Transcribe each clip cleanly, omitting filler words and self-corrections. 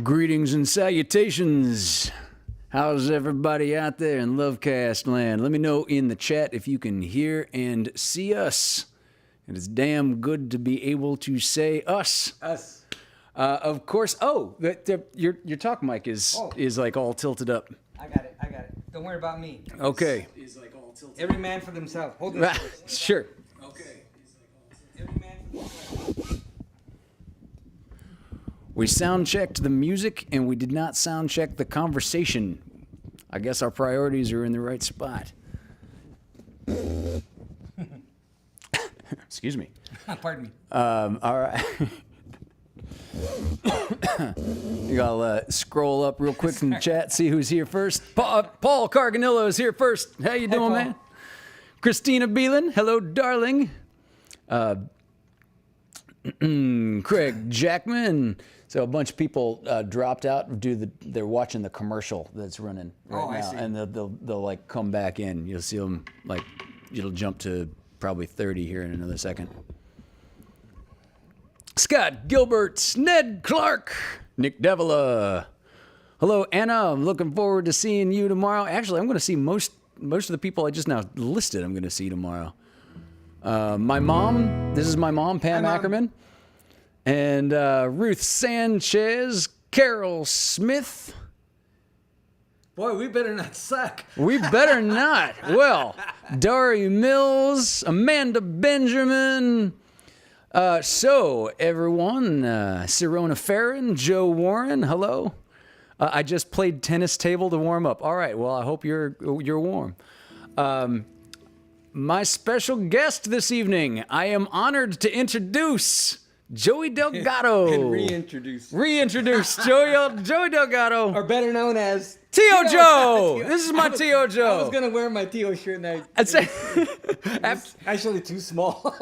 Greetings and salutations. How's everybody out there in LoveCast land? Let me know in the chat if you can hear and see us. It is damn good to be able to say us. Us. Of course. Oh, your talk mic is like all tilted up. I got it. Don't worry about me. Okay. Is like all tilted. Every man for themselves. Hold this first. Sure. Okay. Every man for themselves. We sound checked the music and we did not sound check the conversation. I guess our priorities are in the right spot. Excuse me. Pardon me. All right. I'll scroll up real quick in the chat, see who's here first. Paul Carganillo is here first. How you doing, man? Christina Beelan, hello, darling. Craig Jackman. So a bunch of people dropped out. They're watching the commercial that's running right now, and they'll like come back in. You'll see them like it'll jump to probably 30 here in another second. Scott Gilbert, Ned Clark, Nick Davila. Hello, Anna. I'm looking forward to seeing you tomorrow. Actually, I'm going to see most of the people I just now listed. I'm going to see tomorrow. My mom. This is my mom, Pam Ackerman. And Ruth Sanchez, Carol Smith. Boy, we better not suck. We better not. Well, Dari Mills, Amanda Benjamin. So, everyone, Sirona Farron, Joe Warren, hello. I just played tennis table to warm up. All right, well, I hope you're warm. My special guest this evening, I am honored to introduce Joey Delgado. And reintroduce Joey Delgado. Or better known as Tio Joe. This is my Tio Joe. I was gonna wear my Tio shirt and I'd say it's actually too small.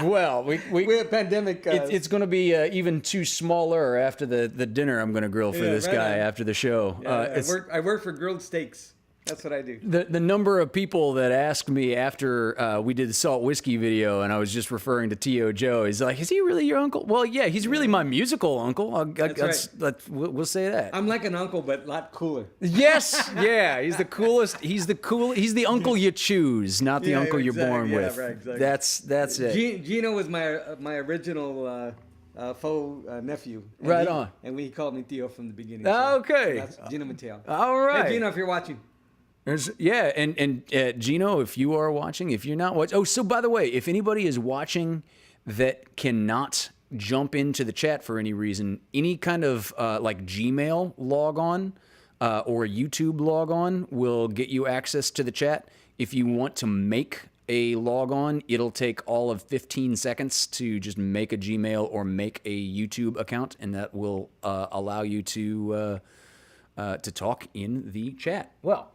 Well, we have pandemic. It's going to be even too smaller after the dinner I'm going to grill for this guy after the show. Yeah, I work for grilled steaks. That's what I do. The number of people that asked me after we did the Salt Whiskey video and I was just referring to Tio Joe, he's like, is he really your uncle? Well, yeah, he's really my musical uncle. That's right. We'll say that. I'm like an uncle, but a lot cooler. Yes, yeah, he's the coolest. He's the uncle you choose, not the uncle you're born with. Right, exactly. That's it. Gino was my original faux nephew. Right on. And we called me Tio from the beginning. Okay. So that's Gino Mateo. All right. Hey, Gino, if you're watching. Yeah, and Gino, if you are watching, if you're not watching, so by the way, if anybody is watching that cannot jump into the chat for any reason, any kind of like Gmail log on or YouTube log on will get you access to the chat. If you want to make a log on, it'll take all of 15 seconds to just make a Gmail or make a YouTube account, and that will allow you to talk in the chat. Well.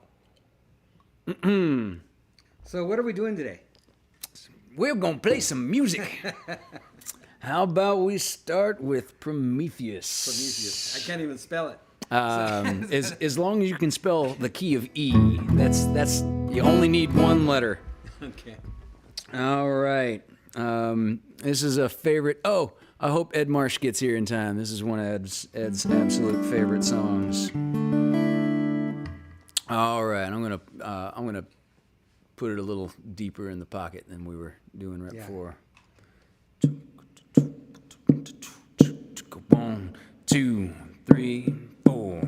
So what are we doing today? We're going to play some music. How about we start with Prometheus? Prometheus. I can't even spell it. As long as you can spell the key of E, that's you only need one letter. Okay. All right. This is a favorite. Oh, I hope Ed Marsh gets here in time. This is one of Ed's absolute favorite songs. All right, I'm gonna put it a little deeper in the pocket than we were doing right before. 1, 2, 3, 4.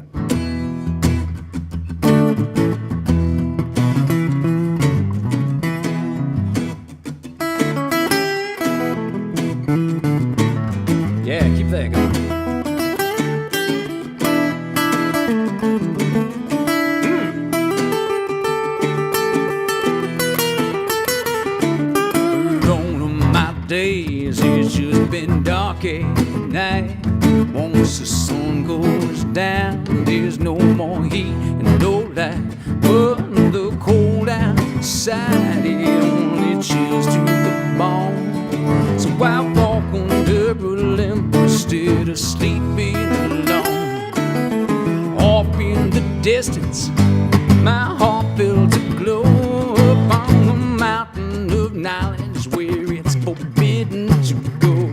Yeah, keep that going. Days it's just been dark at night. Once the sun goes down, there's no more heat and no light. But the cold outside, it only chills to the bone. So I walk on dirt limp instead of sleeping alone. Off in the distance, my heart felt a glow. Up on the mountain of knowledge where it's forbidden to go.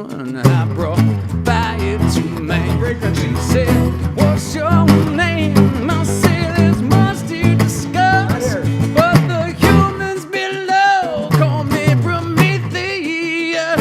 one. I brought fire to man. She said, what's your name? I said, there's much to discuss, but the humans below call me Prometheus. Yeah.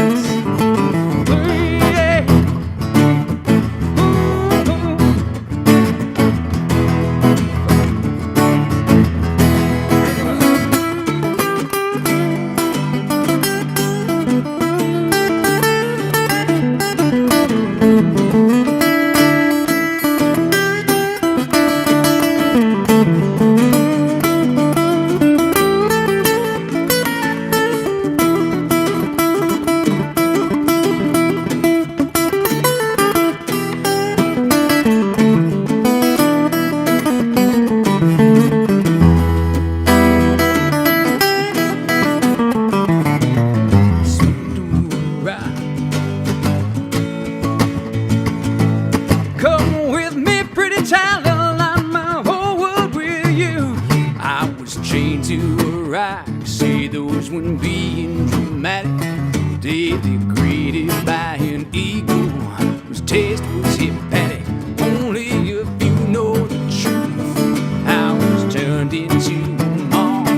Come with me, pretty child, I'll line my whole world with you. I was chained to a rock, say those when being dramatic. Daily greeted by an eagle, whose taste was hepatic. Only if you know the truth, I was turned into a moth,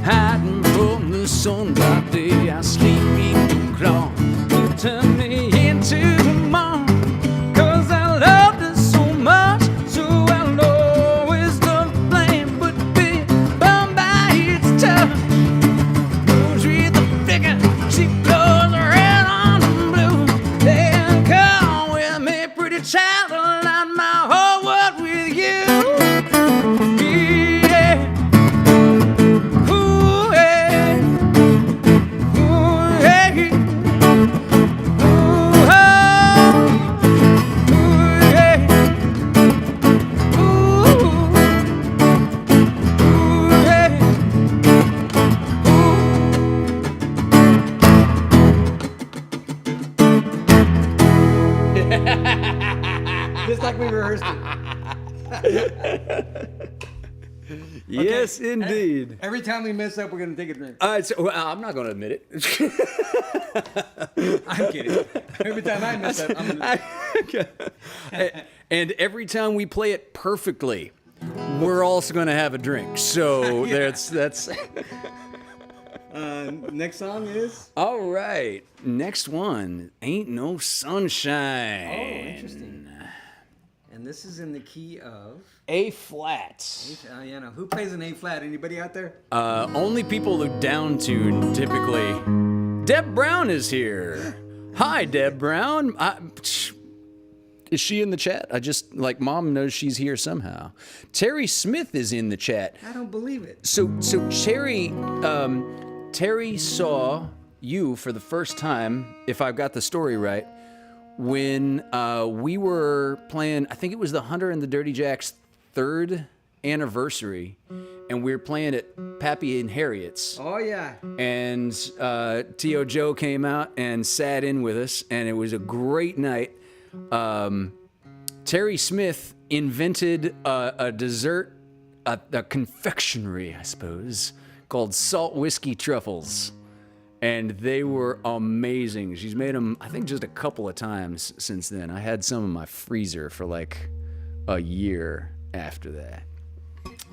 hiding from the sun by day. I sleep in the claw, you turn me into a moth. Just like we rehearsed it. Yes, indeed. Every time we mess up, we're going to take a drink. Well, I'm not going to admit it. I'm kidding. Every time I mess up, I'm going to... And every time we play it perfectly, we're also going to have a drink. So that's... Next song is? All right. Next one, Ain't No Sunshine. Oh, interesting. And this is in the key of? A flat. Yeah, no. Who plays an A flat? Anybody out there? Only people who down tune typically. Deb Brown is here. Hi, Deb Brown. Is she in the chat? Mom knows she's here somehow. Terry Smith is in the chat. I don't believe it. So Terry saw you for the first time, if I've got the story right, when we were playing, I think it was the Hunter and the Dirty Jacks' 3rd anniversary, and we were playing at Pappy and Harriet's. Oh, yeah. And Tio Joe came out and sat in with us, and it was a great night. Terry Smith invented a dessert, a confectionery, I suppose, called Salt Whiskey Truffles. And they were amazing. She's made them, I think, just a couple of times since then. I had some in my freezer for like a year after that.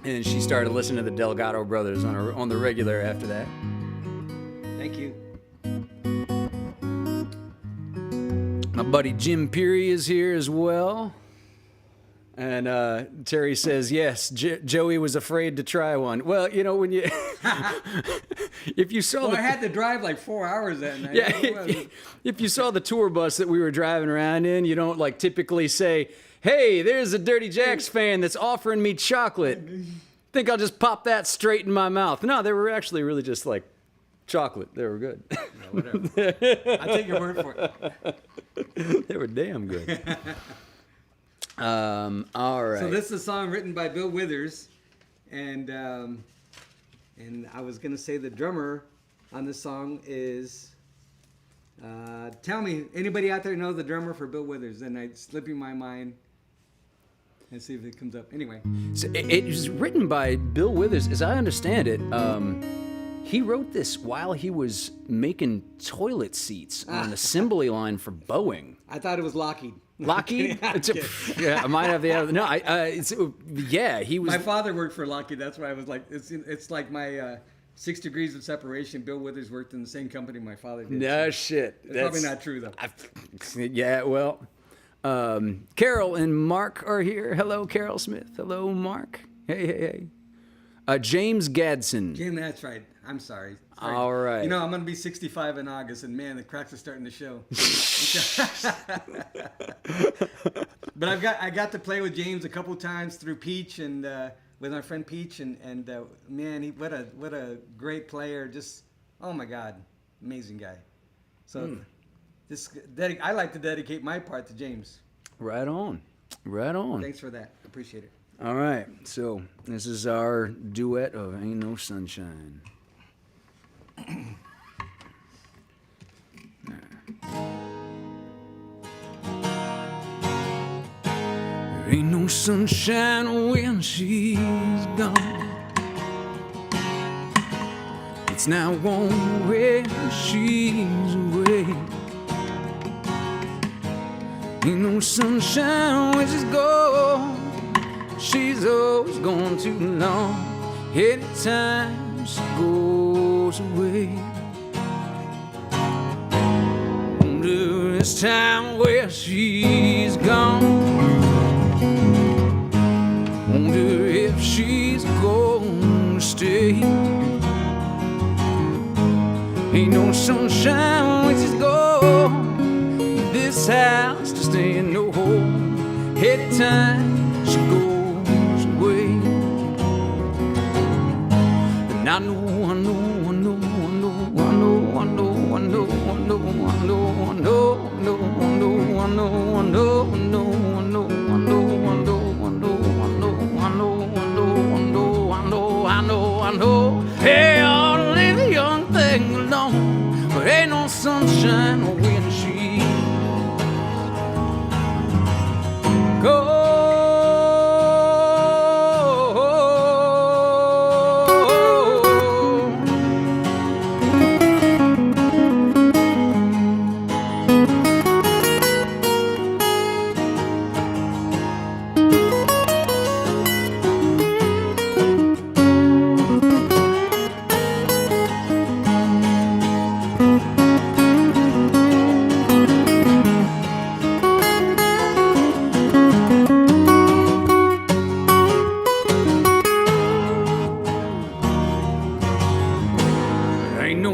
And she started listening to the Delgado brothers on the regular after that. Thank you. My buddy Jim Peary is here as well. And Terry says, yes, Joey was afraid to try one. Well, you know, when you... if you saw I had to drive like 4 hours that night. Yeah, if you saw the tour bus that we were driving around in, you don't like typically say, hey, there's a Dirty Jacks fan that's offering me chocolate. Think I'll just pop that straight in my mouth. No, they were actually really just like chocolate. They were good. Yeah, whatever. I'll take your word for it. They were damn good. All right. So this is a song written by Bill Withers, and I was gonna say the drummer on this song is. Tell me, anybody out there know the drummer for Bill Withers? And it's slipping my mind. And see if it comes up. Anyway. So it was written by Bill Withers, as I understand it. He wrote this while he was making toilet seats on an assembly line for Boeing. I thought it was Lockheed. Lockheed? Yeah, I might have the other. No, he was. My father worked for Lockheed. That's why I was like, it's like my 6 degrees of separation. Bill Withers worked in the same company my father did. No so shit. That's probably not true though. Yeah, well, Carol and Mark are here. Hello, Carol Smith. Hello, Mark. Hey. James Gadsden. Jim, that's right. I'm sorry. All right. You know, I'm going to be 65 in August, and man, the cracks are starting to show. But I got to play with James a couple times through Peach and with our friend Peach, and man, what a great player. Just, oh my God, amazing guy. So I like to dedicate my part to James. Right on. Thanks for that. Appreciate it. All right, so this is our duet of Ain't No Sunshine. There ain't no sunshine when she's gone. It's not warm when she's away. Ain't no sunshine when she's gone. She's always gone too long. Anytime she goes away. Wonder this time where she's gone. Wonder if she's gonna stay. Ain't no sunshine when she's gone. This house just ain't no home. Anytime she goes. I know, hey, all to leave a young thing alone, but ain't no sunshine when she goes.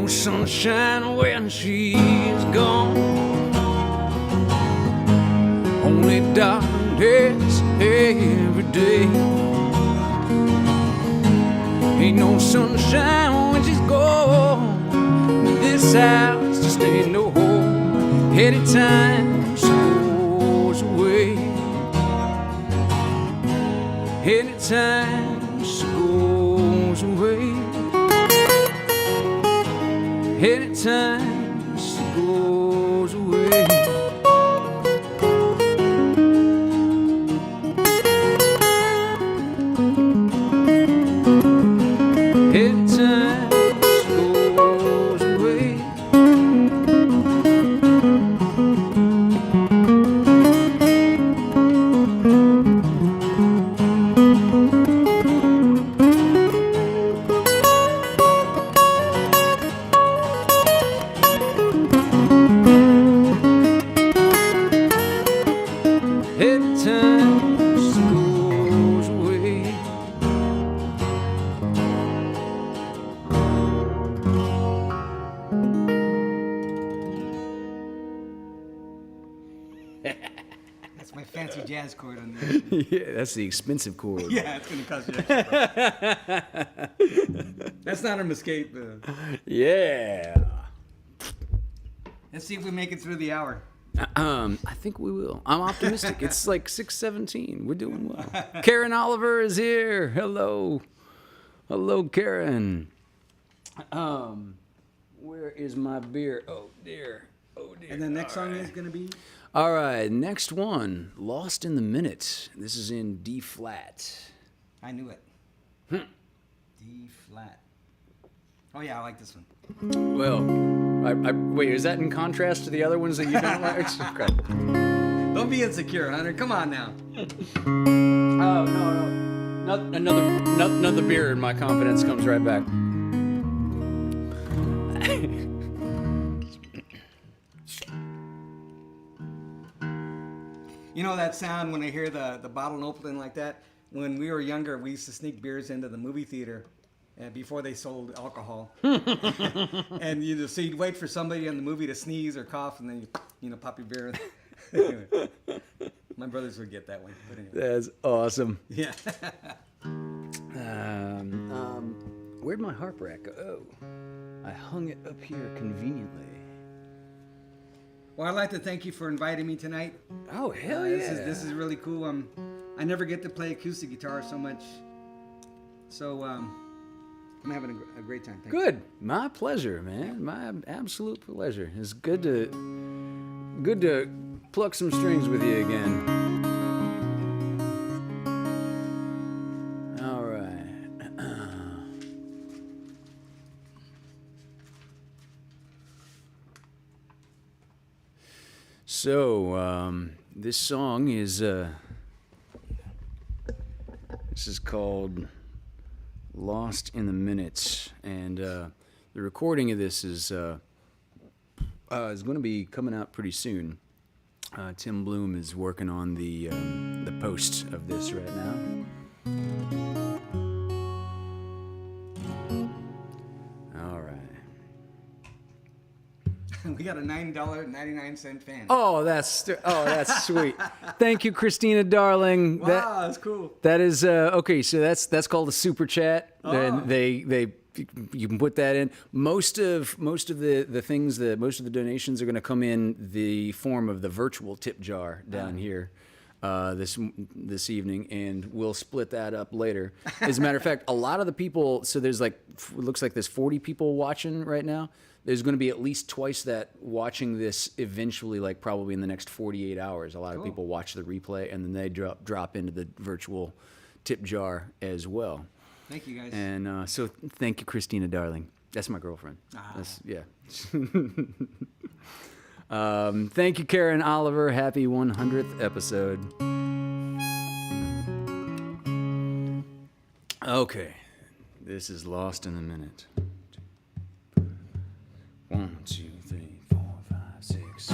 Sunshine when she's gone. Only darkness every day. Ain't no sunshine when she's gone. This house just ain't no home. Anytime she goes away. Anytime she goes away. Anytime she goes away. Anytime she goes away. That's my fancy jazz chord on there. Yeah, that's the expensive chord. Yeah, it's going to cost you extra. That's not a mistake. Yeah. Let's see if we make it through the hour. I think we will. I'm optimistic. It's like 6:17. We're doing well. Karen Oliver is here. Hello. Hello, Karen. Where is my beer? Oh, dear. Oh, dear. And the next song is going to be? All right, next one, Lost in the Minute. This is in D flat. I knew it. D flat. Oh yeah, I like this one. Well, wait, is that in contrast to the other ones that you don't like? Okay. Don't be insecure, Hunter. Come on now. Oh, no. Not another beer and my confidence comes right back. You know that sound when I hear the bottle opening like that? When we were younger, we used to sneak beers into the movie theater before they sold alcohol. And so you'd wait for somebody in the movie to sneeze or cough, and then you pop your beer. Anyway, my brothers would get that one. But anyway. That's awesome. Yeah. Where'd my harp rack go? Oh, I hung it up here conveniently. Well, I'd like to thank you for inviting me tonight. Oh, hell yeah. This is really cool. I never get to play acoustic guitar so much. So I'm having a great time. Thank Good. My pleasure, man. My absolute pleasure. It's good to pluck some strings with you again. All right. So, this song is this is called Lost in the Minutes, and the recording of this is going to be coming out pretty soon. Tim Bloom is working on the post of this right now. All right. We got a $9.99 fan. Oh, that's sweet. Thank you, Christina, darling. Wow, that's cool. That is okay. So that's called a super chat. Oh. They you can put that in. Most of the things that most of the donations are going to come in the form of the virtual tip jar down here this evening, and we'll split that up later. As a matter of fact, a lot of the people. So there's it looks like there's 40 people watching right now. There's going to be at least twice that watching this eventually, probably in the next 48 hours. A lot of people watch the replay, and then they drop into the virtual tip jar as well. Thank you, guys. And so thank you, Christina, darling. That's my girlfriend. Yeah. Thank you, Karen Oliver. Happy 100th episode. Okay. This is Lost in a Minute. 1, 2, 3, 4, 5, 6.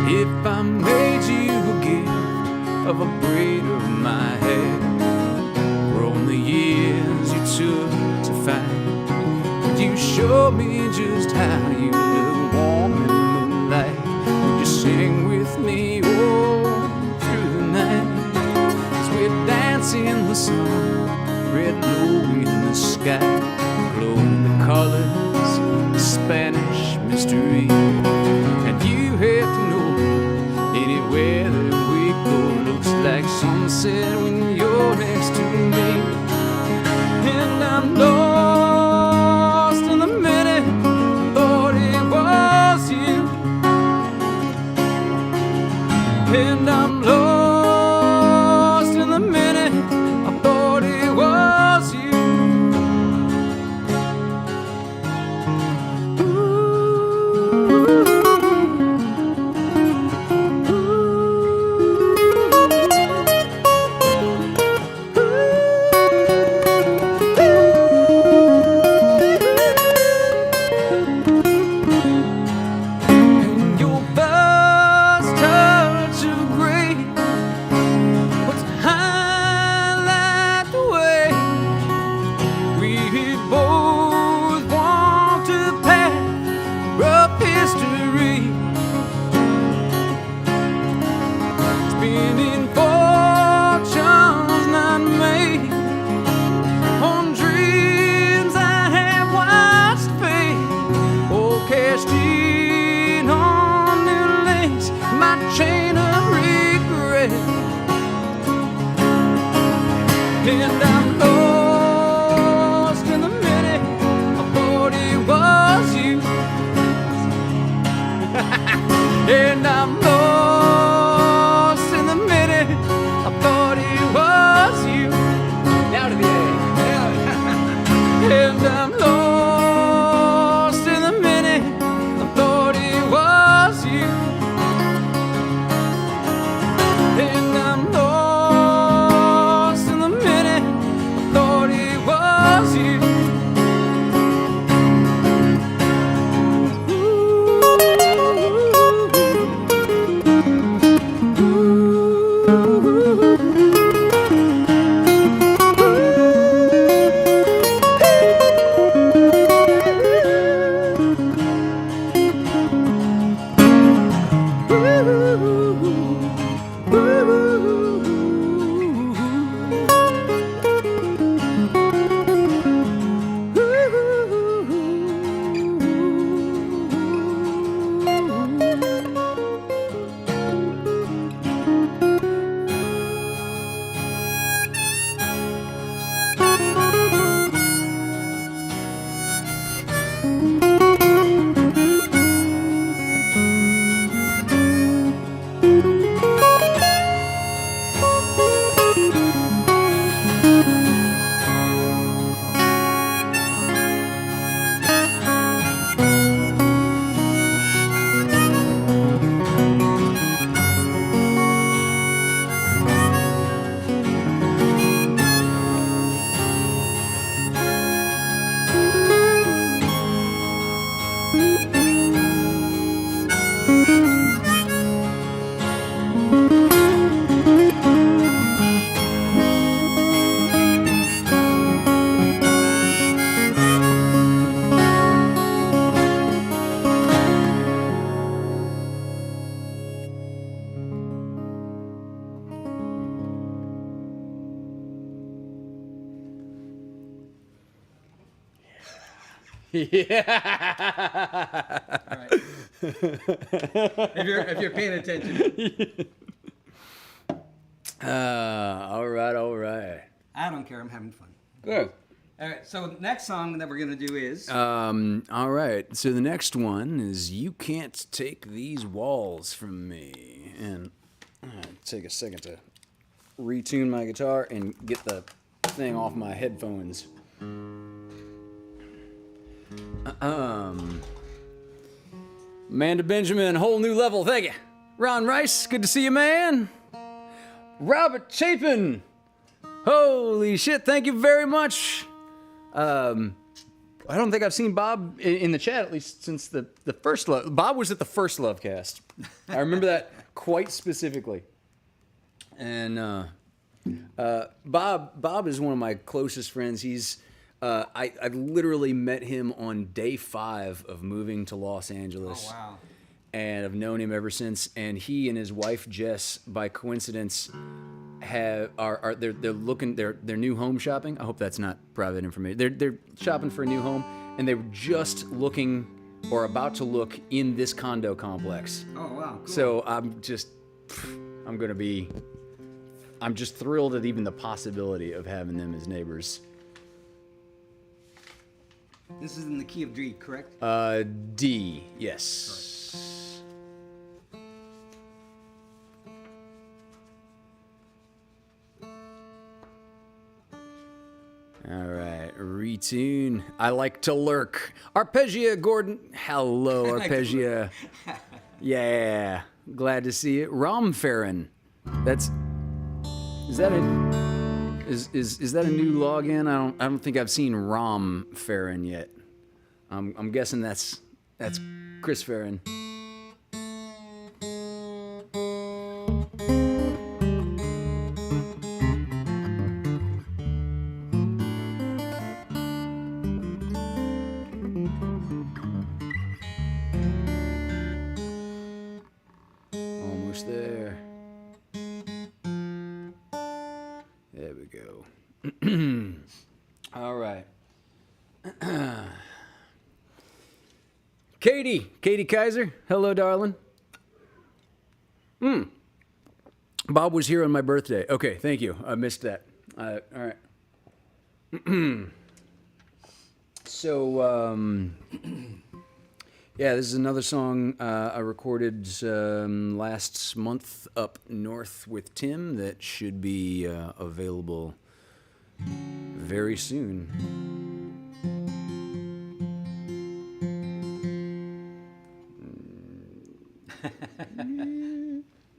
If I made you sky, glowing the colors of Spanish mystery. And you have to know, anywhere that we go looks like sunset when you're next to me. And I'm lost in the minute, thought it was you. And I'm lost in the minute, I thought it was you. And your first touch of gray was to highlight the way we both walked a path of history, spinning fortunes not made on dreams I have watched fade, or cashed in on new links, my chain of regret. And I'm lost in the minute, I thought it was you. And I'm lost in the minute, I thought it was you. Now to the A. And I'm lost in the minute, I thought it was you. And I'm lost in the minute, I thought it was you. Yeah. All right. If you're paying attention. All right. I don't care. I'm having fun. Good. All right. So next song that we're gonna do is. All right. So the next one is "You Can't Take These Walls From Me," and take a second to retune my guitar and get the thing off my headphones. Amanda Benjamin, whole new level. Thank you. Ron Rice, good to see you, man. Robert Chapin, holy shit, thank you very much. I don't think I've seen Bob in the chat, at least since the first love. Bob was at the first LoveCast. I remember that quite specifically. And Bob is one of my closest friends. He's I literally met him on day 5 of moving to Los Angeles. Oh, wow. And I've known him ever since. And he and his wife, Jess, by coincidence, they're looking their new home shopping. I hope that's not private information. They're shopping for a new home, and they were just looking or about to look in this condo complex. Oh wow! Cool. So I'm just thrilled at even the possibility of having them as neighbors. This is in the key of D, correct? D, yes. All right, retune. I like to lurk. Arpegia Gordon. Hello, Arpegia. Yeah, glad to see you. Romfarron. Is that a new login? I don't think I've seen Romfarron yet. I'm guessing that's Chris Farron. Almost there. There we go. All right. Katie Kaiser. Hello, darling. Bob was here on my birthday. Okay, thank you. I missed that. All right. So, yeah, this is another song I recorded last month up north with Tim that should be available very soon.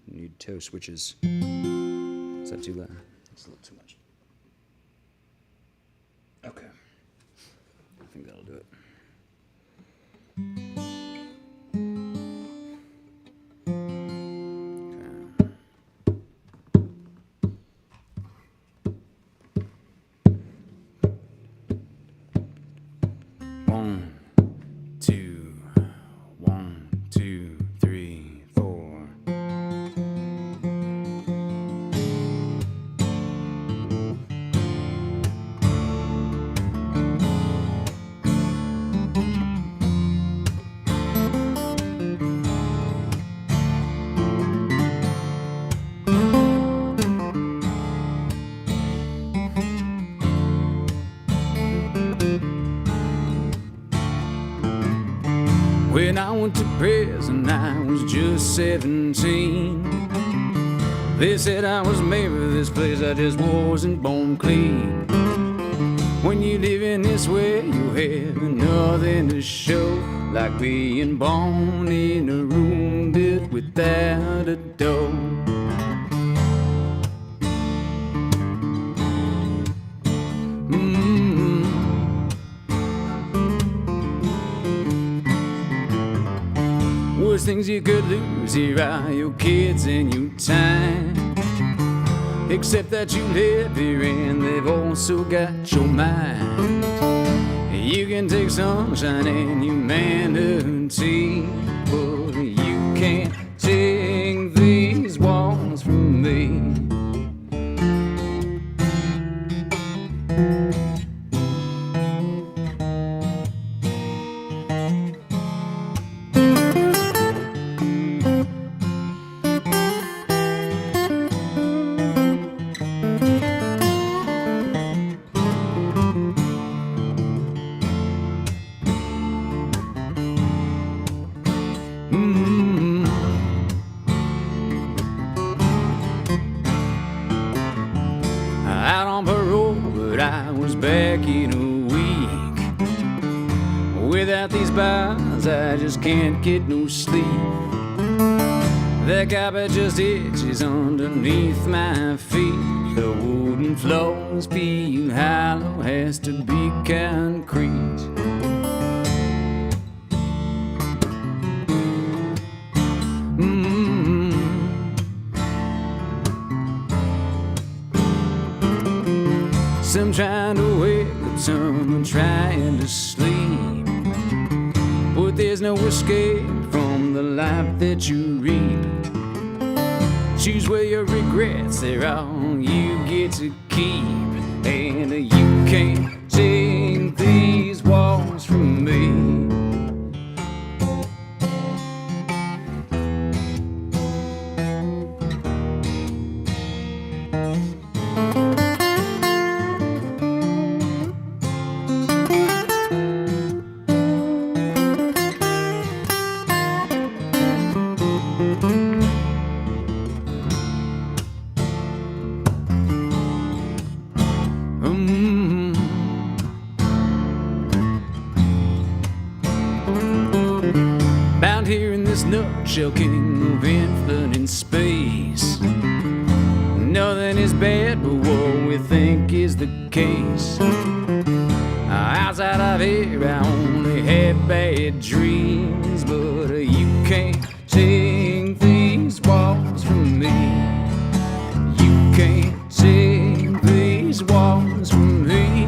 Need toe switches. Is that too loud? It's a little too much. Okay. I think that'll do it. When I went to prison, I was just 17. They said I was made for this place, I just wasn't born clean. When you living this way, you have nothing to show, like being born in a room built without a door. Worst things you could lose here are your kids and your time. Except that you live here and they've also got your mind. You can take sunshine and humanity, but you can't take these walls from me. Out on parole, but I was back in a week. Without these bars, I just can't get no sleep. The carpet just itches underneath my feet. The wooden floors feel hollow, has to be concrete. Some trying to wake up, some trying to sleep. But there's no escape from the life that you reap. choose where your regrets, they're all you get to keep. And you can't take these walls from me. Bound here in this nutshell, king of infinite space. Nothing is bad but what we think is the case. Outside of here, I only had bad dreams, but you can't take these walls from me. You can't take these walls from me.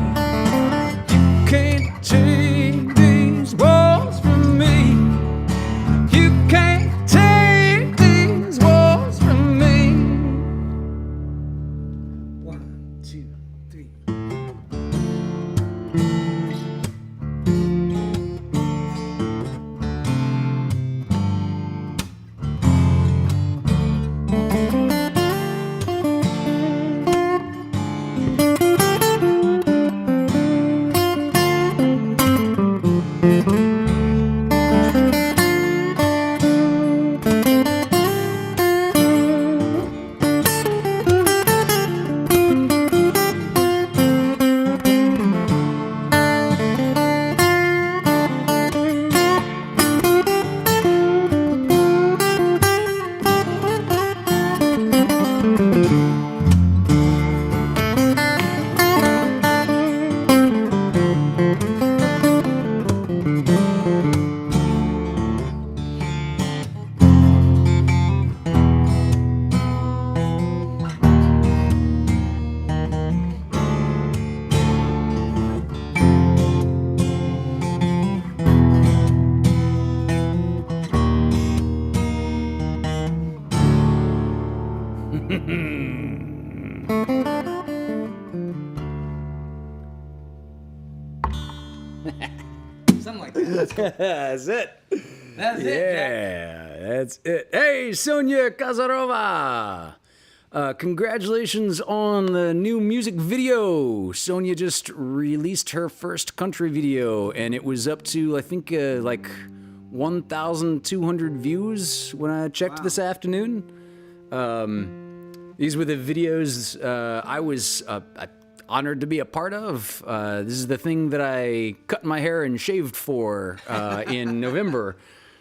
You can't take these walls from me. You can't take these walls from me. 1, 2, 3. Something like that. That's it. That's it, Jack. Yeah, that's it. Hey, Sonia Kazarova! Congratulations on the new music video. Sonia just released her first country video, and it was up to, I think, like 1,200 views when I checked this afternoon. These were the videos I was honored to be a part of. This is the thing that I cut my hair and shaved for in November.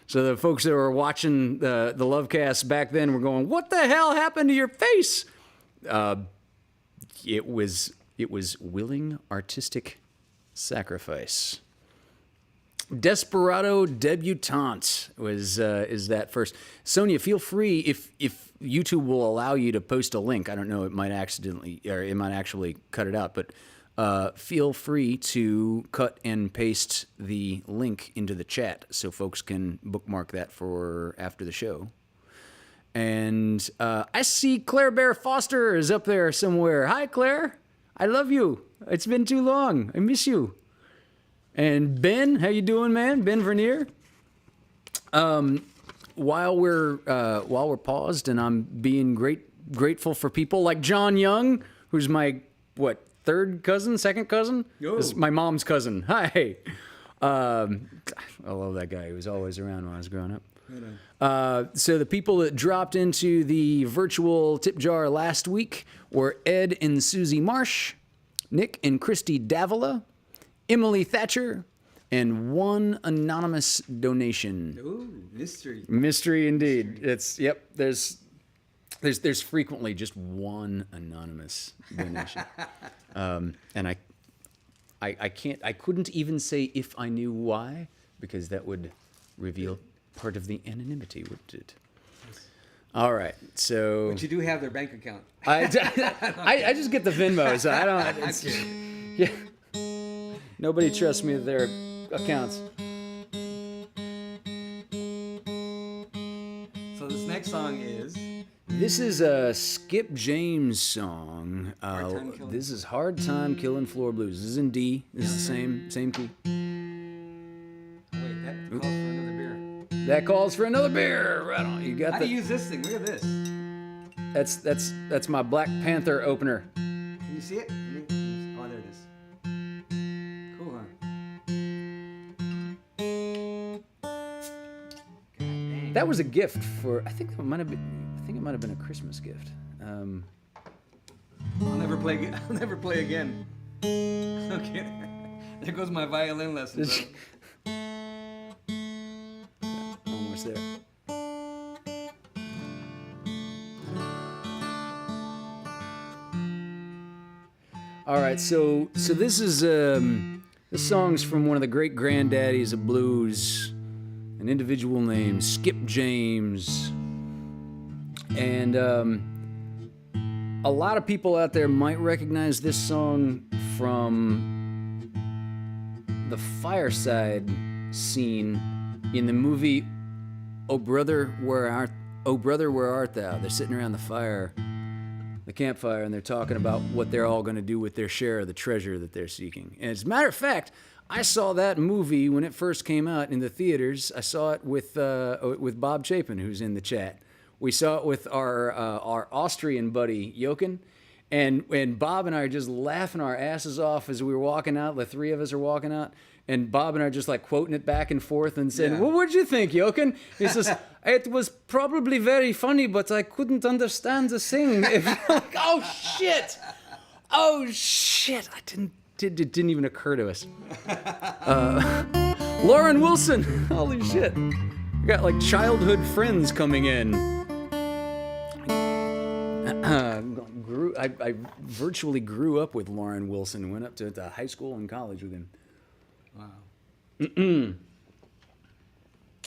So the folks that were watching the LoveCast back then were going, "What the hell happened to your face?" It was willing artistic sacrifice. Desperado Debutante is that first. Sonia, feel free if YouTube will allow you to post a link. I don't know, it might accidentally or it might actually cut it out, but feel free to cut and paste the link into the chat so folks can bookmark that for after the show. And I see Claire Bear Foster is up there somewhere. Hi, Claire. I love you. It's been too long. I miss you. And Ben, how you doing, man? Ben Vernier. While we're paused, and I'm being grateful for people like John Young, who's my second cousin. This is my mom's cousin. Hi. I love that guy. He was always around when I was growing up. So the people that dropped into the virtual tip jar last week were Ed and Susie Marsh, Nick and Christy Davila, Emily Thatcher, and one anonymous donation. Ooh, mystery. Mystery indeed. There's frequently just one anonymous donation. And I couldn't even say if I knew why, because that would reveal part of the anonymity, wouldn't it? All right, so. But you do have their bank account. I just get the Venmo, so I don't. Yeah. Nobody trusts me with their accounts. So this next song is This is a Skip James song. This is Hard Time Killing Floor Blues. This is in D. This is the same key. Wait, that calls for another beer. That calls for another beer. Right on. You got How do you use this thing? Look at this. That's my Black Panther opener. Can you see it? Oh, there it is. Cool, huh? God dang. That was a gift for. I think it might have been a Christmas gift. I'll never play. I'll never play again. Okay. There goes my violin lessons. Almost there. All right, so this is this song's from one of the great granddaddies of blues, an individual named Skip James, and a lot of people out there might recognize this song from the fireside scene in the movie "Oh Brother, Where Art Thou?" They're sitting around the campfire, and they're talking about what they're all going to do with their share of the treasure that they're seeking. And as a matter of fact, I saw that movie when it first came out in the theaters. I saw it with Bob Chapin, who's in the chat. We saw it with our Austrian buddy Jochen, and Bob and I are just laughing our asses off as we were walking out. The three of us are walking out, and Bob and I are just like quoting it back and forth and saying, "Well, what'd you think, Jochen?" He says, "It was probably very funny, but I couldn't understand the thing." Like, oh shit! I didn't even occur to us. Lauren Wilson, holy shit! We got like childhood friends coming in. I virtually grew up with Lauren Wilson and went up to high school and college with him. Wow.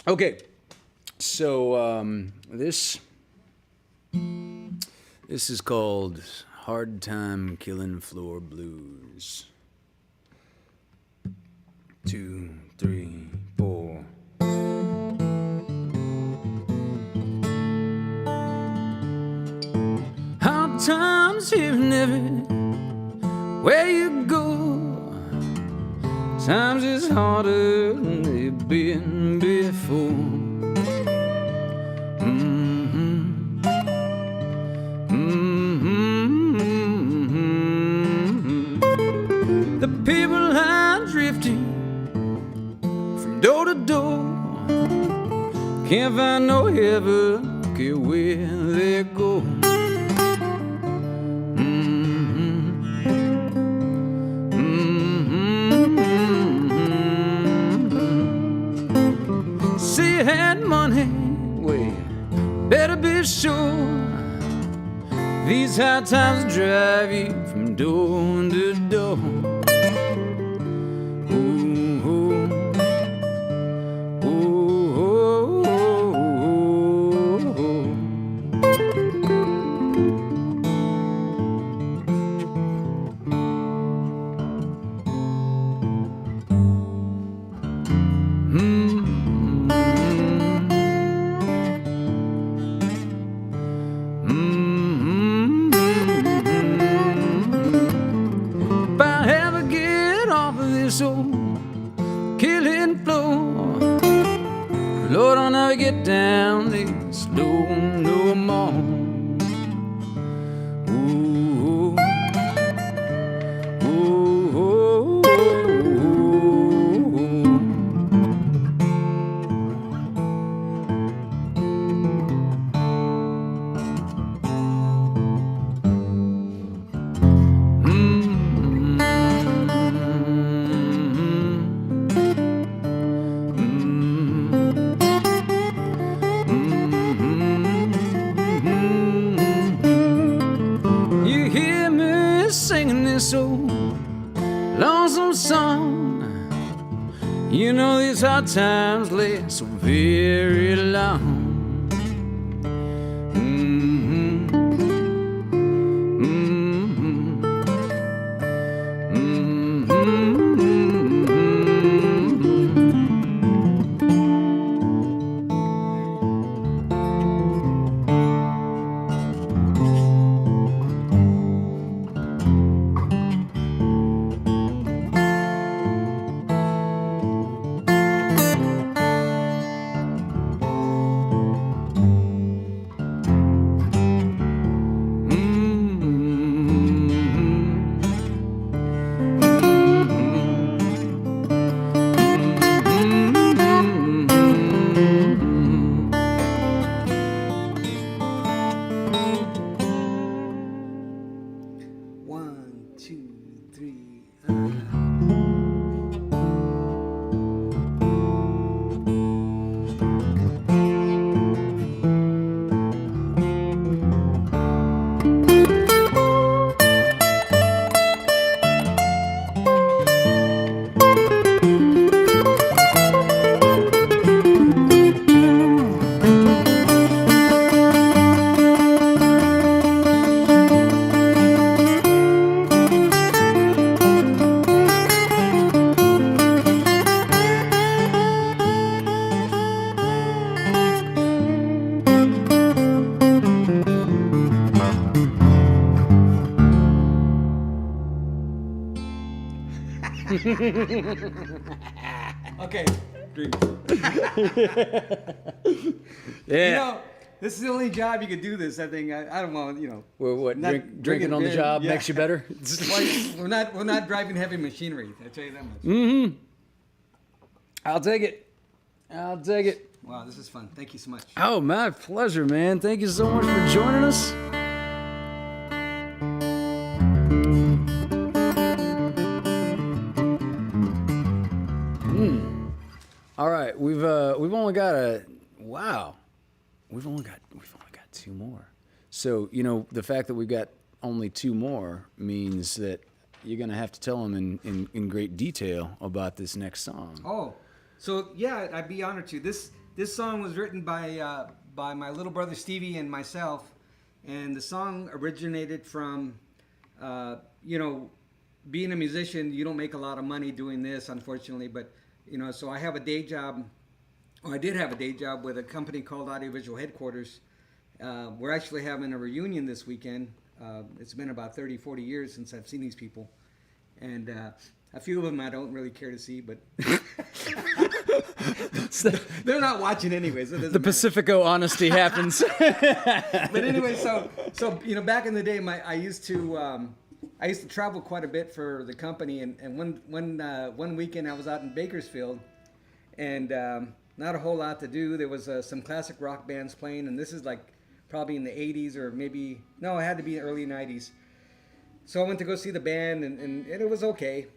Okay, so this is called Hard Time Killing Floor Blues. 2, 3, 4. Hard times here and everywhere you go. Times is harder than they've been before. The people are drifting from door to door. Can't find no heaven, care where they go. See you had money, well, better be sure. These hard times drive you from door to door. Killing floor, Lord, I'll never get down this low no more. Ooh, ooh, ooh, lonesome song. You know these hard times last so very long. Okay, drink. Yeah. You know, this is the only job you could do this. I think I don't want, you know. Well, what not drinking on the beer, job yeah. makes you better? Well, we're not driving heavy machinery. I tell you that much. I'll take it. Wow, this is fun. Thank you so much. Oh, my pleasure, man. Thank you so much for joining us. All right, we've only got we've only got 2 more. So, you know, the fact that we've got only 2 more means that you're gonna have to tell them in great detail about this next song. Oh, so yeah, I'd be honored to. This song was written by my little brother Stevie and myself, and the song originated from, you know, being a musician. You don't make a lot of money doing this, unfortunately, but you know, so I have a day job. Or I did have a day job with a company called Audiovisual Headquarters. We're actually having a reunion this weekend. It's been about 30, 40 years since I've seen these people. And a few of them I don't really care to see, but they're not watching anyway. So the Pacifico honesty happens. But anyway, so you know, back in the day, I used to travel quite a bit for the company, and one weekend I was out in Bakersfield, and not a whole lot to do. There was some classic rock bands playing, and this is like probably in the 80s or maybe, no, it had to be early 90s. So I went to go see the band, and it was okay.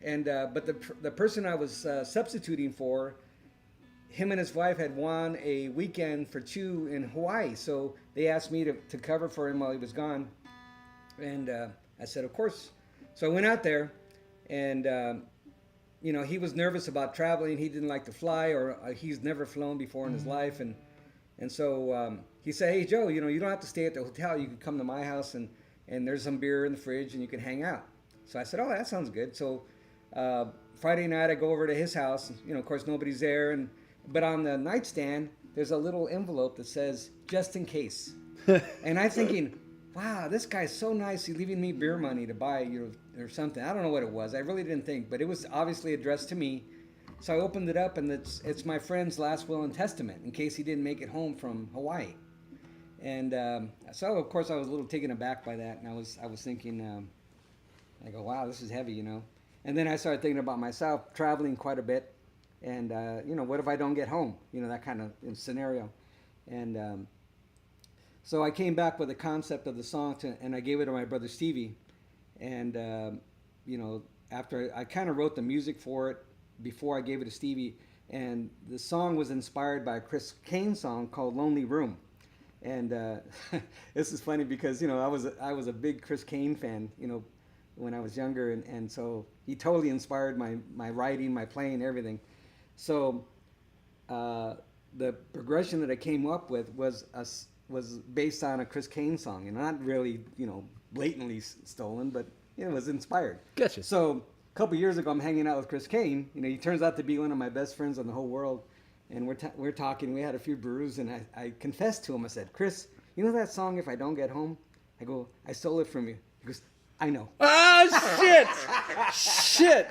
And but the person I was substituting for, him and his wife had won a weekend for 2 in Hawaii. So they asked me to cover for him while he was gone. And I said, of course. So I went out there, and you know, he was nervous about traveling. He didn't like to fly, or he's never flown before in his life. And so he said, hey, Joe, you know, you don't have to stay at the hotel. You can come to my house, and there's some beer in the fridge, and you can hang out. So I said, oh, that sounds good. So Friday night, I go over to his house. You know, of course, nobody's there. But on the nightstand, there's a little envelope that says, just in case. And I'm thinking, wow, this guy's so nice. He's leaving me beer money to buy, you know, or something. I don't know what it was. I really didn't think, but it was obviously addressed to me. So I opened it up, and it's my friend's last will and testament in case he didn't make it home from Hawaii. And so of course I was a little taken aback by that, and I was thinking, I go, wow, this is heavy, you know. And then I started thinking about myself traveling quite a bit, and you know, what if I don't get home? You know, that kind of scenario. And so I came back with the concept of the song, and I gave it to my brother Stevie. And, you know, after I kind of wrote the music for it before I gave it to Stevie. And the song was inspired by a Chris Kane song called Lonely Room. And this is funny because, you know, I was a big Chris Kane fan, you know, when I was younger. And so he totally inspired my writing, my playing, everything. So the progression that I came up with was based on a Chris Kane song, and not really, you know, blatantly stolen, but you know, it was inspired. Gotcha. So a couple years ago, I'm hanging out with Chris Kane. You know, he turns out to be one of my best friends in the whole world, and we're talking. We had a few brews, and I confessed to him. I said, Chris, you know that song, If I Don't Get Home? I go, I stole it from you. He goes, I know. Ah, shit!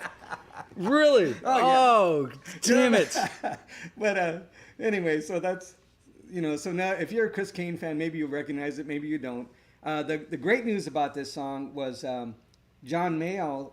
Really? Oh, damn it! But anyway, so that's, you know, so now if you're a Chris Kane fan, maybe you recognize it, maybe you don't. The great news about this song was John Mayall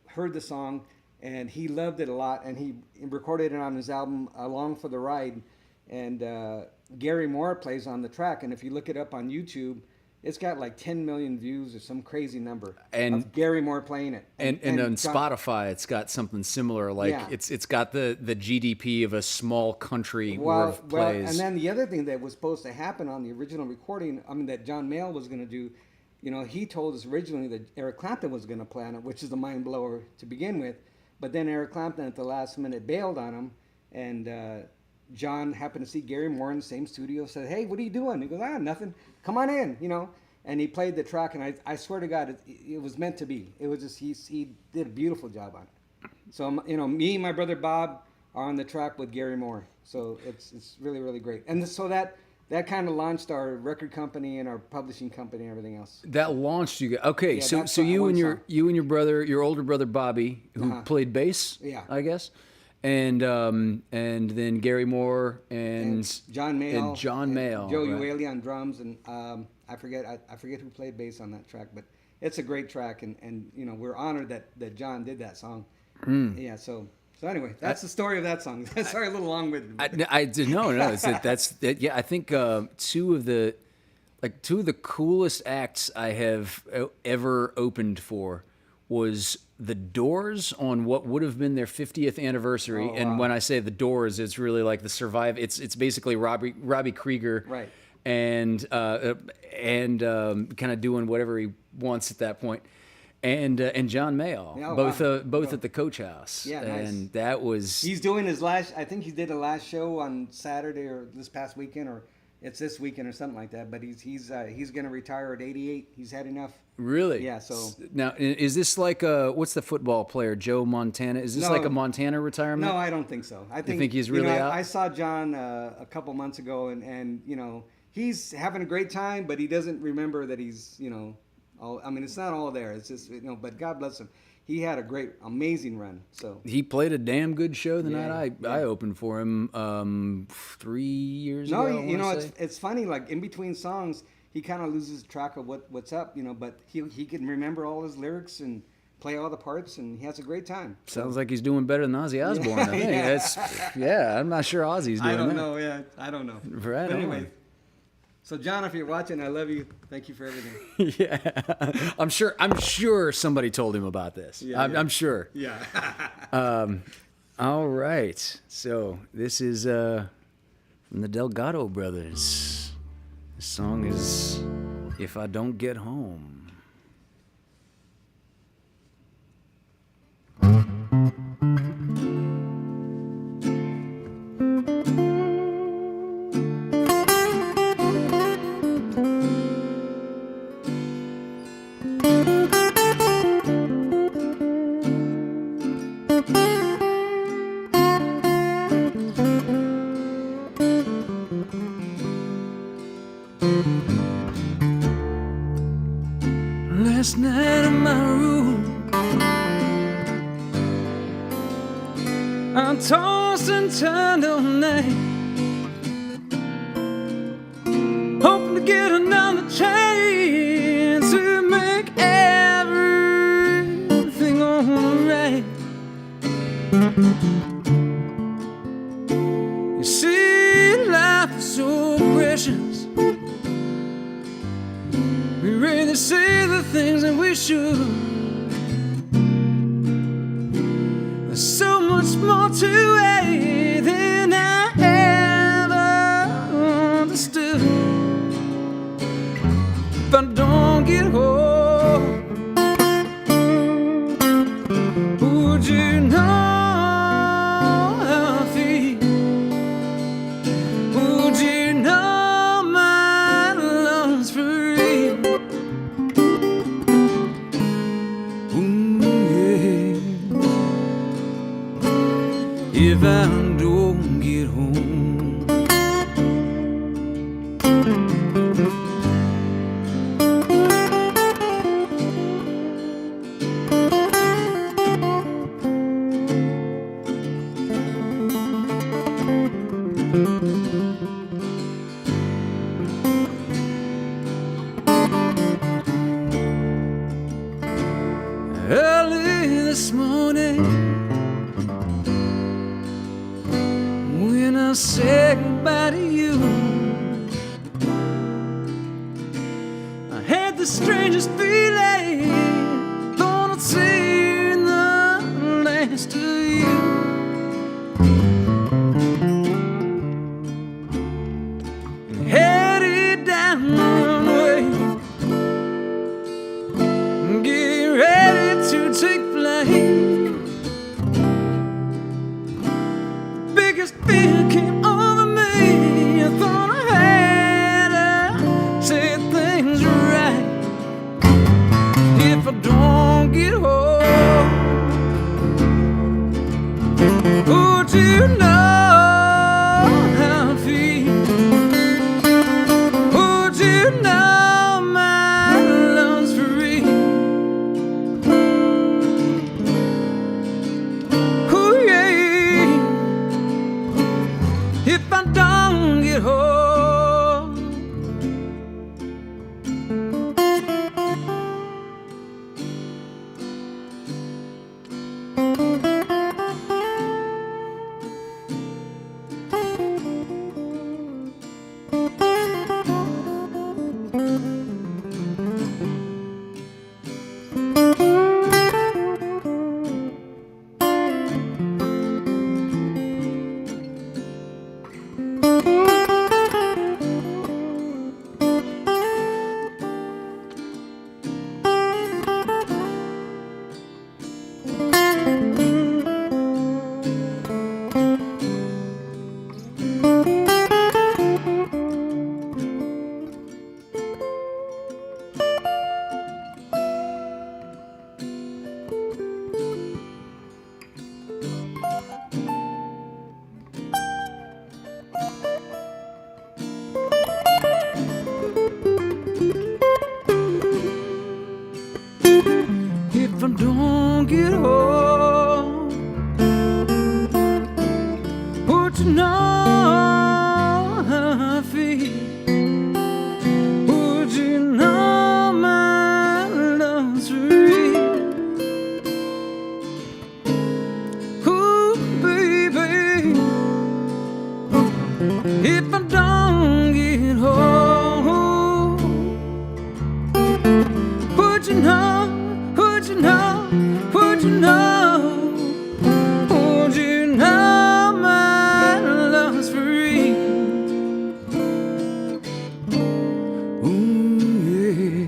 heard the song, and he loved it a lot, and he recorded it on his album Along for the Ride. And Gary Moore plays on the track, and if you look it up on YouTube, it's got like 10 million views or some crazy number of Gary Moore playing it. And on Spotify, it's got something similar. Like, yeah. It's got the GDP of a small country worth of plays. And then the other thing that was supposed to happen on the original recording, I mean, that John Mayall was going to do, you know, he told us originally that Eric Clapton was going to play on it, which is a mind blower to begin with. But then Eric Clapton at the last minute bailed on him, and John happened to see Gary Moore in the same studio, said, hey, what are you doing? He goes, nothing. Come on in, you know. And he played the track, and I swear to God, it was meant to be. It was just, he did a beautiful job on it. So, you know, me and my brother Bob are on the track with Gary Moore. So it's really, really great. And so that that kind of launched our record company and our publishing company and everything else. That launched you guys. Okay, Yeah, so that's so you one and your song. you and your brother, your older brother Bobby, who played bass, Yeah. I guess, and then Gary Moore and John Mayall, and John Mayall, Joe right. Ualey on drums, and I forget who played bass on that track, but it's a great track, and you know, we're honored that John did that song. Yeah, so anyway, that's the story of that song. Sorry, a little long-winded. I did no. Yeah, I think two of the coolest acts I have ever opened for was the Doors on what would have been their 50th anniversary. Oh, and wow. when I say the Doors, it's really like the Survive. It's basically Robbie Krieger, Right. and kind of doing whatever he wants at that point. And John Mayall, Oh, both wow. both at the Coach House. Yeah, nice. And that was He's doing his last. I think he did a last show on Saturday or this past weekend, or it's this weekend or something like that. But he's going to retire at 88. He's had enough. really. Yeah, so- now is this like what's the football player Joe Montana? Is this No. like a Montana retirement? No, I don't think so. I think he's really out? I saw John a couple months ago, and you know, he's having a great time, but he doesn't remember that he's, you know, all. I mean, it's not all there. It's just, you know, but God bless him. He had a great, amazing run. So He played a damn good show the Yeah, night yeah. I opened for him 3 years no, ago. I you know, wanna say. it's funny. Like in between songs, he kind of loses track of what's up, you know. But he can remember all his lyrics and play all the parts, and he has a great time. Sounds like he's doing better than Ozzy Osbourne. I think Yeah. that's I'm not sure Ozzy's doing I don't that. know. Yeah, I don't know. Right But on. anyway, so John, if you're watching, I love you. Thank you for everything. Yeah, I'm sure somebody told him about this. Yeah, I'm, yeah. I'm sure. Yeah. All right, so this is from the Delgado brothers. The song is "If I Don't Get Home." Last night in my room, I tossed and turned all night, hoping to get another chance to make everything alright. You see, life is so precious. We really say the things that we should. There's so much more to it than I ever understood. If I don't get home, would you know how I feel? Would you know my love's for real? If I don't get home, early this morning, when I say goodbye to you, I had the strangest feeling, thought I'd seen the last of you. And headed down one way, get ready to take flight. Biggest fear came over me. I thought I had said things right. If I don't get home, would you know how I feel? you know how I feel? Would you know my love's real? Ooh, baby, if I don't get home, would you know, would you know, would you know, would you know my love's free? Ooh, yeah.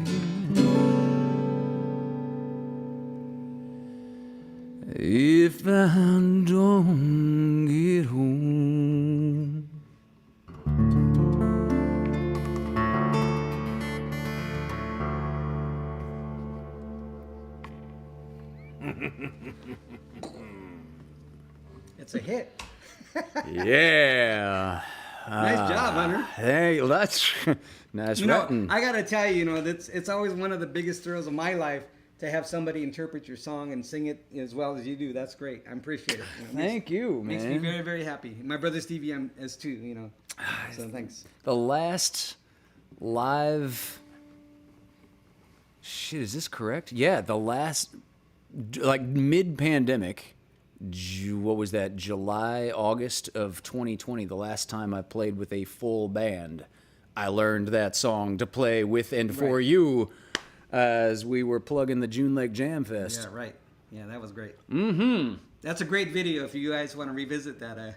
If I don't get home. It's a hit. Yeah. Nice job, Hunter. Hey, that's nice writing. I gotta tell you, it's always one of the biggest thrills of my life to have somebody interpret your song and sing it as well as you do. That's great. I appreciate it. Thank you, man. Makes me very, very happy. My brother Stevie is too. So thanks. The last live. Shit, is this correct? Yeah, the last, like mid-pandemic. What was that? July, August of 2020. The last time I played with a full band, I learned that song to play with and for you, as we were plugging the June Lake Jam Fest. Yeah, right. Yeah, that was great. Mm-hmm. That's a great video. If you guys want to revisit that,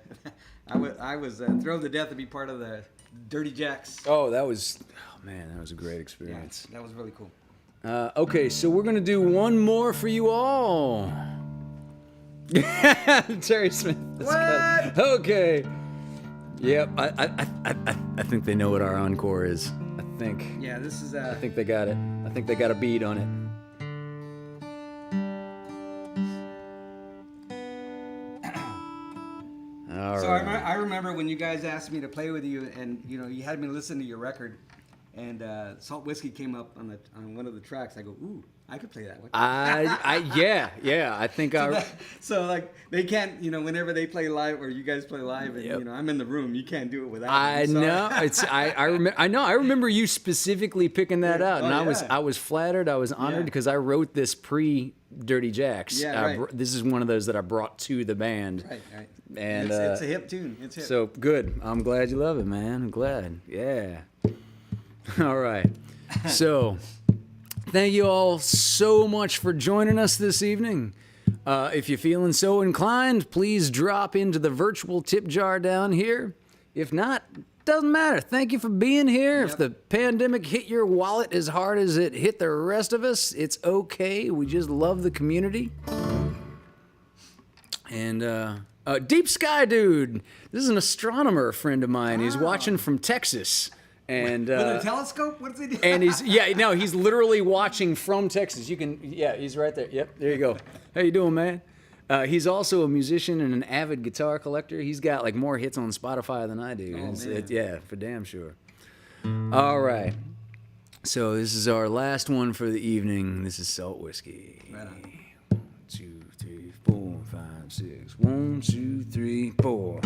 I was thrilled to death to be part of the Dirty Jacks. Oh, that was a great experience. Yeah, that was really cool. Okay, so we're gonna do one more for you all. Terry Smith. What? Okay. Yep. I think they know what our encore is. I think. Yeah, this is. I think they got it. I think they got a beat on it. All So right. I remember when you guys asked me to play with you, and you had me listen to your record, and Salt Whiskey came up on one of the tracks. I go, ooh, I could play that one. Yeah. I think So like they can't, whenever they play live or you guys play live, and Yep. I'm in the room, you can't do it without. I me. know it's I remember you specifically picking that out, and Oh, I was flattered, I was honored because I wrote this pre Dirty Jacks. Yeah, right. This is one of those that I brought to the band. Right. And it's a hip tune. It's hip. So good. I'm glad you love it, man. I'm glad. Yeah. All right. So, thank you all so much for joining us this evening. If you're feeling so inclined, please drop into the virtual tip jar down here. If not, doesn't matter. Thank you for being here. Yep. If the pandemic hit your wallet as hard as it hit the rest of us, it's okay. We just love the community. And Deep Sky Dude, this is an astronomer friend of mine. He's watching from Texas. And with a telescope? What does he do? And he's literally watching from Texas. He's right there. Yep, there you go. How you doing, man? He's also a musician and an avid guitar collector. He's got like more hits on Spotify than I do. Man. For damn sure. All right. So this is our last one for the evening. This is Salt Whiskey. Right on. 1, 2, 3, 4, 5, 6. 1, 2, 3, 4.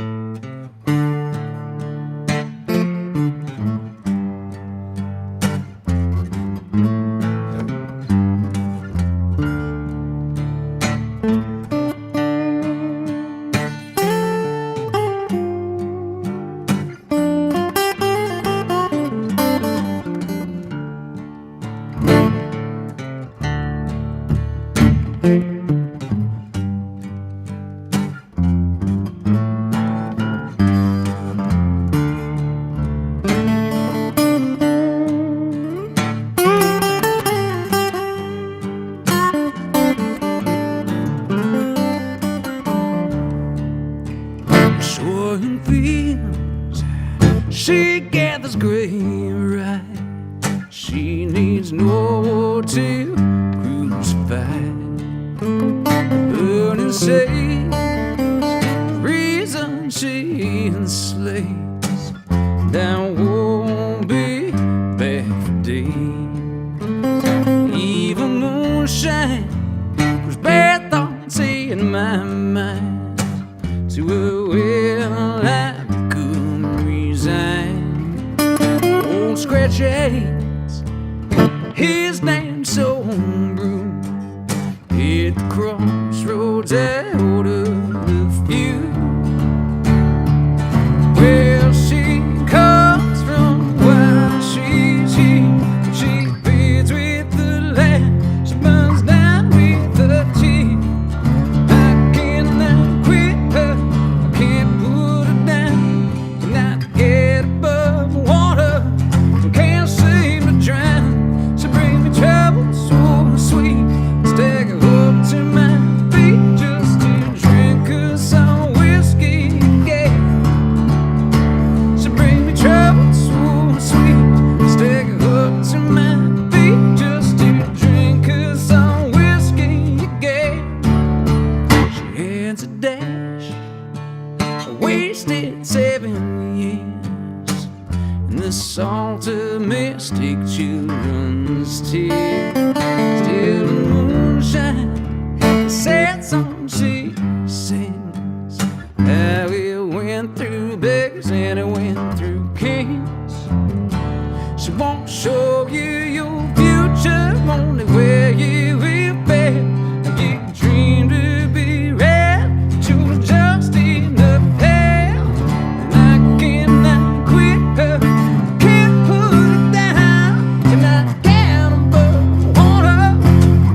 Soaring fields, she gathers grain right. She needs no to crucify. Burning sails, reason she enslaves. That won't be back for days. Even moonshine was bad thoughts in my mind. to a well I couldn't resign. Old Scratch Ace, his name's so brew. Hit the crossroads out of the few. Well, she comes from while she's here. She feeds with the land, she burns down with the tea. I cannot quit her, I can't put her down. Cannot get above water, I can't seem to drown. She brings me trouble so sweet, stick her up to my feet just to drink her some whiskey again. She bring me trouble so sweet, stick her up to my feet just to drink her some whiskey again. She heads a dash, I wasted 7 years in the salt of mystic children's tears. Still in moonshine, the sad song she sings. How it went through beggars and it went through kings. She won't show you your future, only where you will be. You dream to be red, but you were just enough hell. And I cannot quit her, can't put her down. Cannot get above water,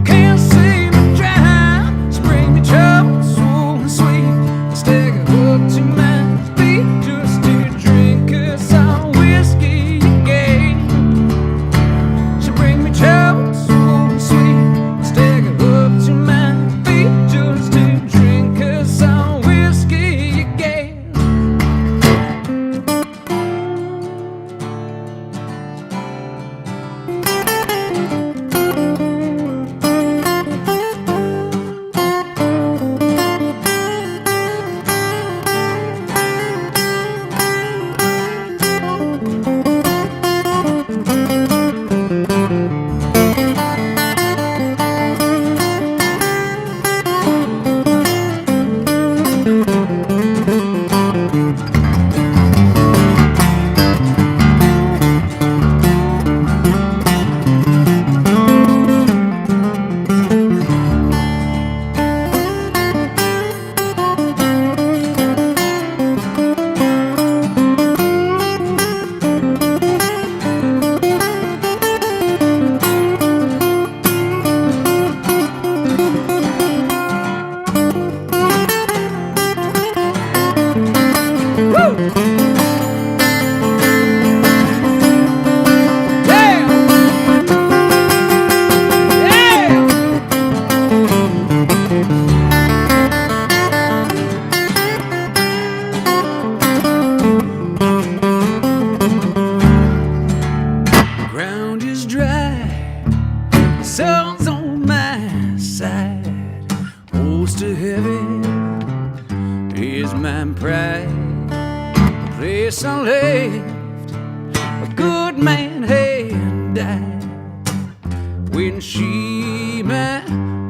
can't seem to drown. She bring me trouble so sweet, stick her up to my feet just to drink her some whiskey again. She bring me trouble so sweet, stick her up to my feet just to drink her some whiskey again. Ground is dry, sun's on my side. Holds to heaven is my pride. The place I left, a good man had died. When she my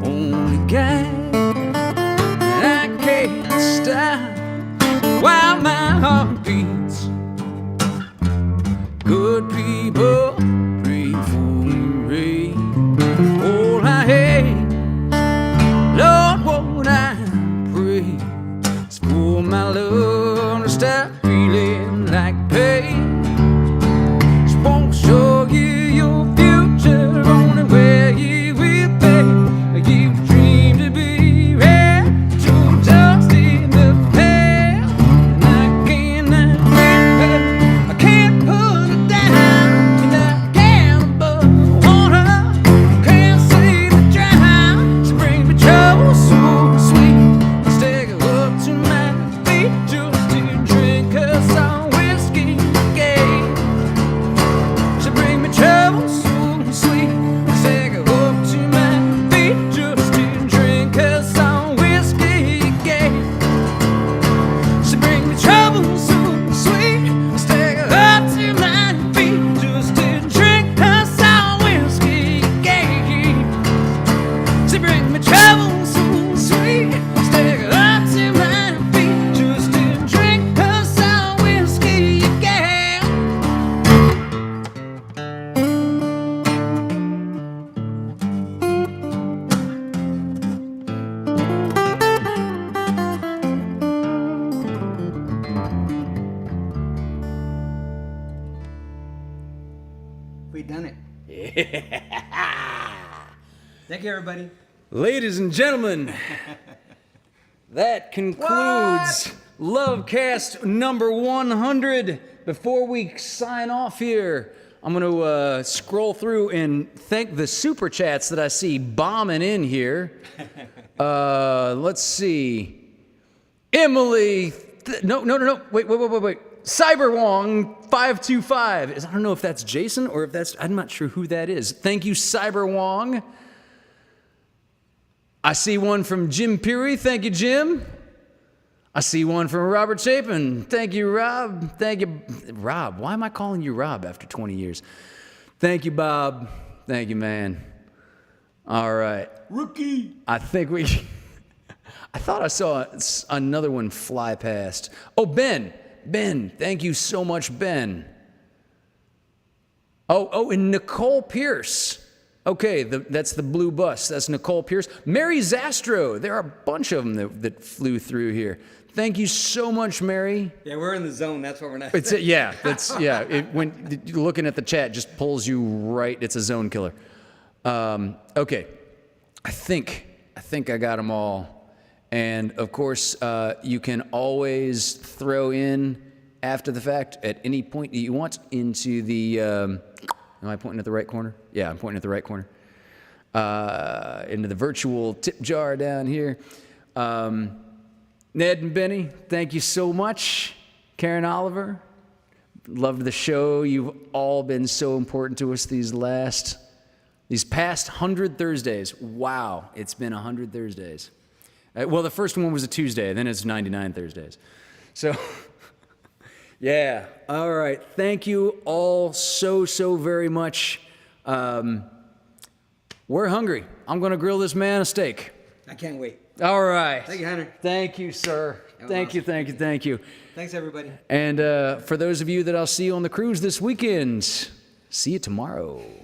only guide, I can't stop while my heart beats. Good people pray for me. All I hate, Lord, what I pray is for my love to stop feeling like pain. She won't show you your future, only where you will be. You dream to be red, but you're just in the pale. And I cannot quit her, I can't put her down. And I can't above water, can't seem to drown. She brings me trouble so sweet, stick her up to my feet. Thank you, everybody. Ladies and gentlemen, that concludes LoveCast number 100. Before we sign off here, I'm going to scroll through and thank the super chats that I see bombing in here. Let's see. Emily. No. Wait. Cyberwong525. I don't know if that's Jason or if that's... I'm not sure who that is. Thank you, Cyberwong. I see one from Jim Peary. Thank you, Jim. I see one from Robert Chapin. Thank you, Rob. Thank you, Rob. Why am I calling you Rob after 20 years? Thank you, Bob. Thank you, man. All right. Rookie. I think we... I thought I saw another one fly past. Oh, Ben. Ben. Thank you so much, Ben. Oh, and Nicole Pierce. Okay, that's the blue bus. That's Nicole Pierce. Mary Zastro. There are a bunch of them that flew through here. Thank you so much, Mary. Yeah, we're in the zone. That's what we're not. When looking at the chat just pulls you right. It's a zone killer. Okay, I think I got them all. And of course, you can always throw in after the fact at any point that you want into the. Am I pointing at the right corner? Yeah, I'm pointing at the right corner. Into the virtual tip jar down here. Ned and Benny, thank you so much. Karen Oliver, loved the show. You've all been so important to us these past 100 Thursdays. Wow, it's been 100 Thursdays. Well, the first one was a Tuesday, then it's 99 Thursdays. So, yeah. All right. Thank you all so very much. We're hungry. I'm going to grill this man a steak. I can't wait. All right. Thank you, Hunter. Thank you, sir. Thank you. Thanks, everybody. And for those of you that I'll see on the cruise this weekend, see you tomorrow.